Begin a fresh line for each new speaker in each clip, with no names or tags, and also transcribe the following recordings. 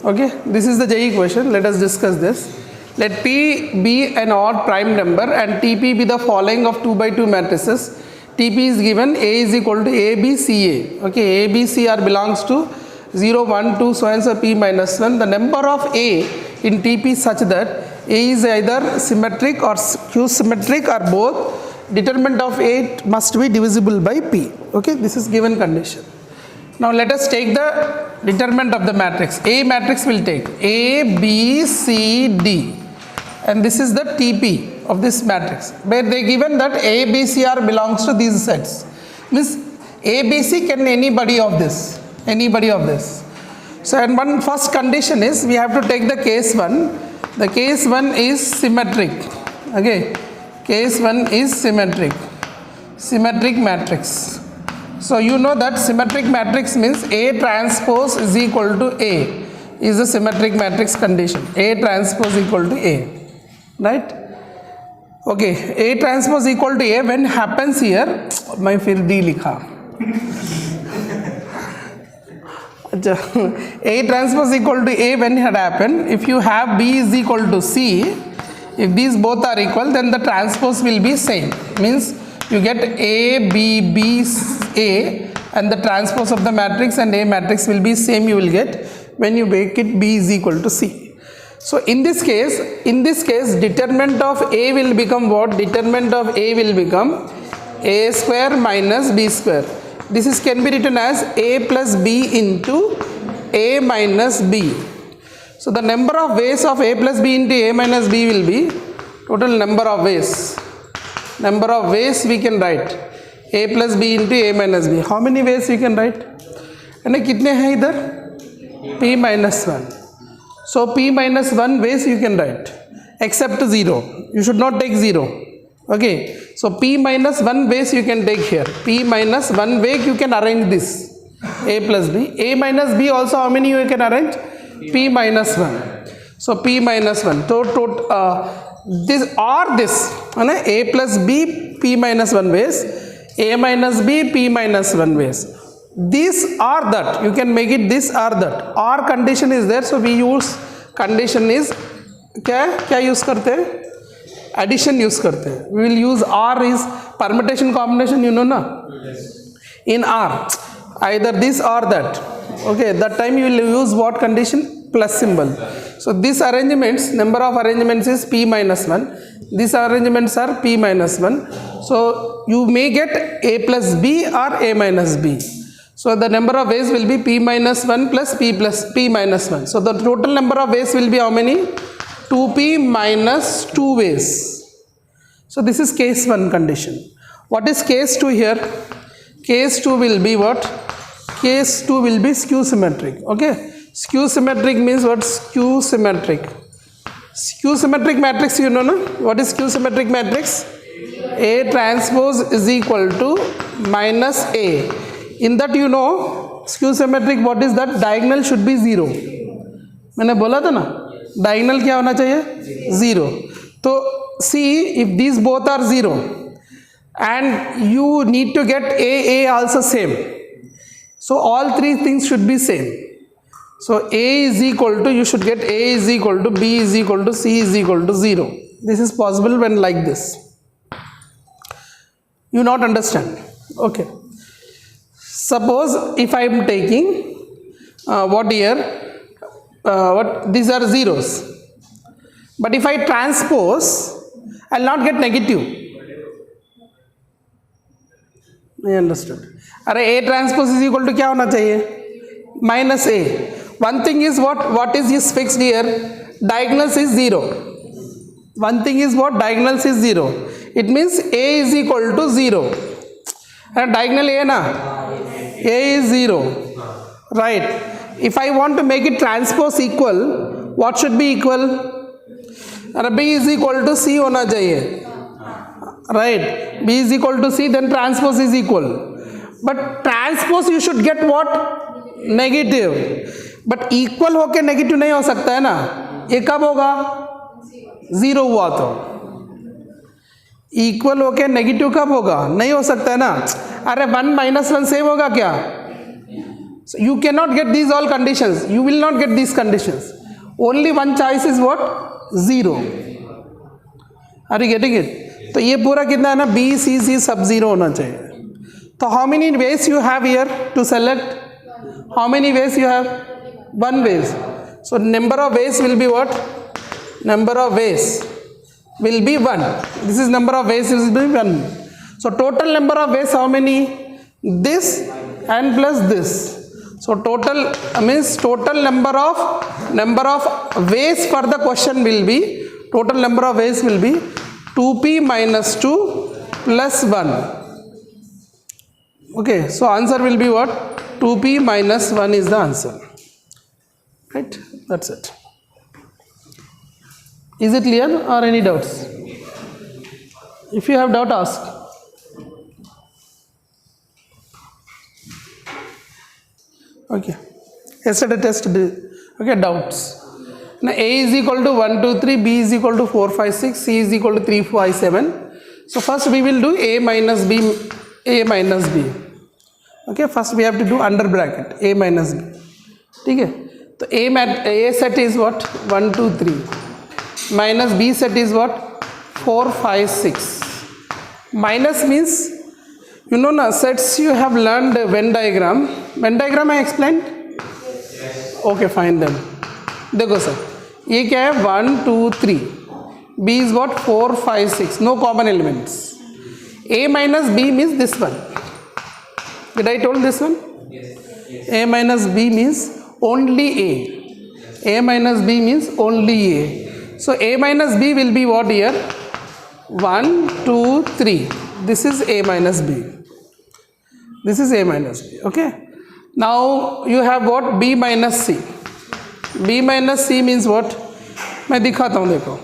Okay, this is the JEE question. Let us discuss this. Let P be an odd prime number and TP be the following of 2 by 2 matrices. TP is given A is equal to A, B, C, A. Okay, A, B, C are belongs to 0, 1, 2, so and so P minus 1. The number of A in TP is such that A is either symmetric or skew symmetric or both. Determinant of A must be divisible by P. Okay, this is given condition. Now let us take the determinant of the matrix. A matrix will take A, B, C, D, and this is the TP of this matrix, where they given that A, B, C are belongs to these sets. Means A, B, C can anybody of this. So and one first condition is we have to take the case 1. The case 1 is symmetric. Okay, case 1 is symmetric matrix. So you know that symmetric matrix means A transpose is equal to A is a symmetric matrix condition. A transpose equal to A, right? Okay, A transpose equal to A when happens here, मैं फिर D लिखा. A transpose equal to A when it had happened, if you have B is equal to C, if these both are equal, then the transpose will be same. Means you get A, B, B, A, and the transpose of the matrix and A matrix will be same. You will get when you make it B is equal to C. So in this case, determinant of A will become what? Determinant of A will become A square minus B square. This can be written as A plus B into A minus B. So the number of ways of A plus B into A minus B will be total number of ways. Number of ways we can write A plus B into A minus B. How many ways we can write? And कितने हैं इधर? P minus 1. So P minus 1 ways you can write, except 0. You should not take 0. Okay. So P minus 1 ways you can take here. P minus 1 way you can arrange this. A plus B. A minus B also how many you can arrange? P minus 1. So P minus 1. So this or this. A plus B P minus 1 ways. A minus B P minus 1 ways. This or that. You can make it this or that. Or condition is there. So we use condition is क्या use करते हैं? Addition use करते हैं. We will use R is permutation combination, you know na? In R, either this or that. Okay, that time you will use what condition? Plus symbol. So these arrangements, number of arrangements is P minus 1. These arrangements are P minus 1. So you may get A plus B or A minus B. So the number of ways will be P minus 1 plus P minus 1. So the total number of ways will be how many? 2P minus 2 ways. So this is case 1 condition. What is case 2 here? Case 2 will be what? Case 2 will be skew symmetric. Okay. Skew symmetric means what? Skew symmetric. Skew symmetric matrix, you know, no? What is skew symmetric matrix? A transpose is equal to minus A. In that you know, skew symmetric, what is that? Diagonal should be 0. मैंने बोला था ना? Diagonal क्या होना चाहिए? 0. तो see, if these both are 0 and you need to get A also same. So all three things should be same. So A is equal to, you should get A is equal to, B is equal to, C is equal to 0. This is possible when like this. You not understand? Okay. Suppose if I am taking what here? What these are zeros, but if I transpose, I will not get negative. I understood. अरे A transpose is equal to क्या होना चाहिए? Minus A. One thing is what is fixed here? Diagonals is 0. One thing is what? Diagonals is 0. It means A is equal to 0. And diagonal A na? A is 0. Right. If I want to make it transpose equal, what should be equal? B is equal to C होना चाहिए. Right. B is equal to C, then transpose is equal. But transpose you should get what? Negative. But equal होके negative नहीं हो सकता है ना? ये कब होगा? 0 हुआ तो. Equal होके negative कब होगा? नहीं हो सकता है ना? अरे 1 minus 1 सेम होगा क्या? So you cannot get these all conditions. You will not get these conditions. Only one choice is what? 0. Are you getting it? तो ये पूरा कितना है ना, B, C, C सब 0 होना चाहिए. तो how many ways you have here to select? How many ways you have? One ways. So number of ways will be what? Number of ways will be 1. This is number of ways will be 1. So total number of ways how many? This and plus this. So total means total number of ways for the question will be, total number of ways will be 2p minus 2 plus 1. Okay, so answer will be what? 2p minus 1 is the answer. Right, that's it. Is it clear or any doubts? If you have doubt, ask. Okay, yesterday test. Okay, doubts. Now A is equal to 1, 2, 3, B is equal to 4, 5, 6, C is equal to 3, 5, 7. So first we will do A minus B, A minus B. Okay, first we have to do under bracket A minus B. ठीक है, तो A set is what? 1, 2, 3 minus B set is what? 4, 5, 6. Minus means, you know na, sets you have learned Venn diagram. Venn diagram I explained? Okay, fine then. देखो sir, ये क्या है? 1, 2, 3. B is what? 4, 5, 6. No common elements. A minus B means this one. Did I told this one? Yes. A minus B means only A. A minus B means only A. So A minus B will be what here? 1, 2, 3. This is A minus B. This is A minus B. Okay. Now you have what? B minus C. B minus C means what? मैं दिखाता हूँ, देखो.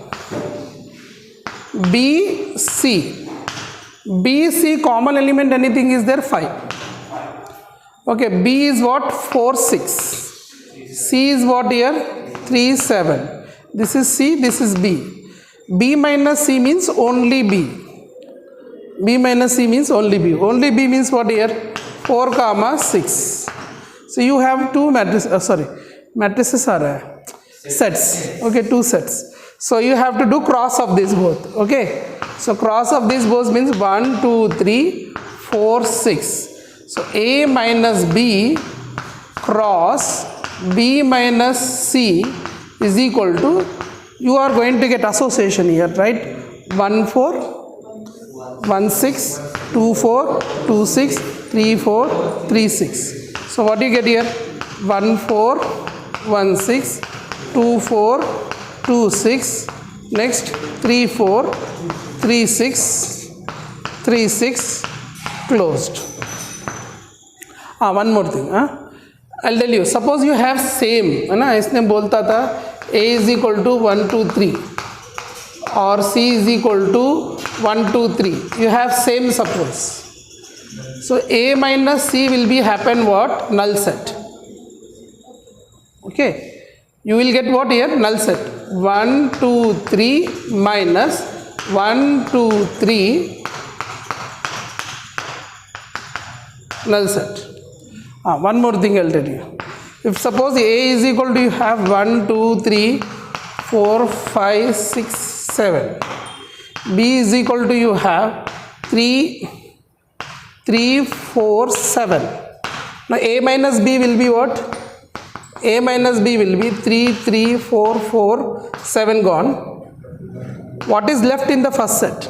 B C common element anything is there? 5. Okay, B is what? 4, 6. C is what here? 3, 7. This is C, this is B. B minus C means only B. B minus C means only B. Only B means what here? 4, 6. So you have two matrices, matrices are sets. Okay, two sets. So you have to do cross of these both. Okay. So cross of these both means 1, 2, 3, 4, 6. So A minus B cross B minus C is equal to, you are going to get association here, right? 1, 4, 1, 6, 2, 4, 2, 6, 3, 4, 3, 6. So what do you get here? 1, 4, 1, 6, 2, 4, 2, 6. Next 3, 4, 3, 6, 3, 6, closed. One more thing. I'll tell you. Suppose you have same. है ना, इसने बोलता था A is equal to 1, 2, 3 or C is equal to 1, 2, 3. You have same suppose. So A minus C will be happen what? Null set. Okay. You will get what here? Null set. 1, 2, 3 minus 1, 2, 3 null set. One more thing I'll tell you. If suppose A is equal to, you have 1, 2, 3, 4, 5, 6, 7. B is equal to, you have 3, 4, 7. Now A minus B will be what? A minus B will be 3, 3, 4, 4, 7 gone. What is left in the first set?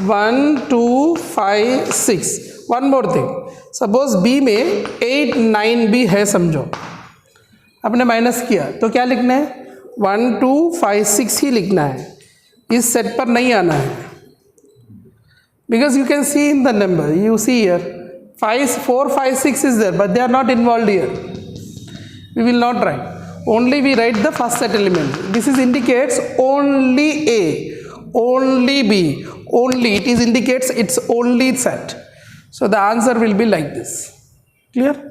1, 2, 5, 6. One more thing. Suppose B में 8, 9 भी है समझो. आपने minus किया तो क्या लिखना है? 1, 2, 5, 6 ही लिखना है. इस सेट पर नहीं आना है. Because you can see in the number, you see here 4, 5, 6 is there, but they are not involved here. We will not write. Only we write the first set element. This is indicates only A, only B, only. It is indicates its only set. So the answer will be like this. Clear?